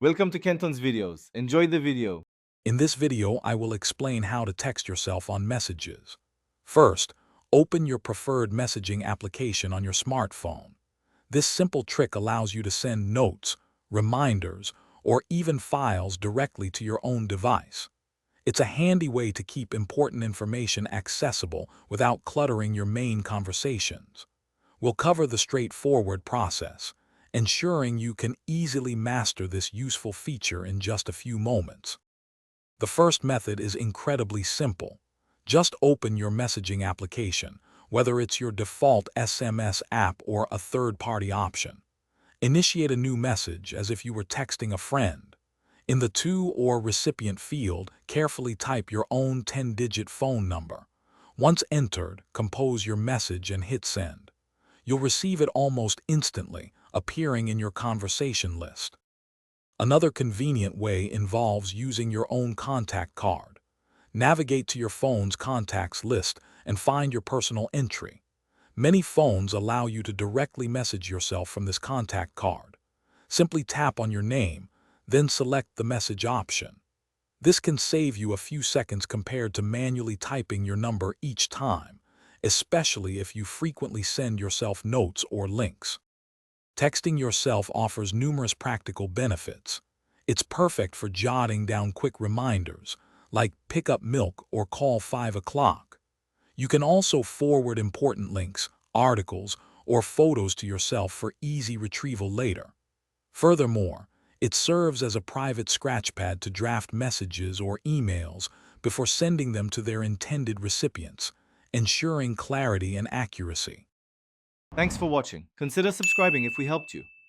Welcome to Kenton's videos. Enjoy the video. In this video, I will explain how to text yourself on Messages. First, open your preferred messaging application on your smartphone. This simple trick allows you to send notes, reminders, or even files directly to your own device. It's a handy way to keep important information accessible without cluttering your main conversations. We'll cover the straightforward process, ensuring you can easily master this useful feature in just a few moments. The first method is incredibly simple. Just open your messaging application, whether it's your default SMS app or a third-party option. Initiate a new message as if you were texting a friend. In the To or Recipient field, carefully type your own 10-digit phone number. Once entered, compose your message and hit send. You'll receive it almost instantly, appearing in your conversation list. Another convenient way involves using your own contact card. Navigate to your phone's contacts list and find your personal entry. Many phones allow you to directly message yourself from this contact card. Simply tap on your name, then select the message option. This can save you a few seconds compared to manually typing your number each time, especially if you frequently send yourself notes or links. Texting yourself offers numerous practical benefits. It's perfect for jotting down quick reminders, like pick up milk or call 5 o'clock. You can also forward important links, articles, or photos to yourself for easy retrieval later. Furthermore, it serves as a private scratchpad to draft messages or emails before sending them to their intended recipients, ensuring clarity and accuracy. Thanks for watching. Consider subscribing if we helped you.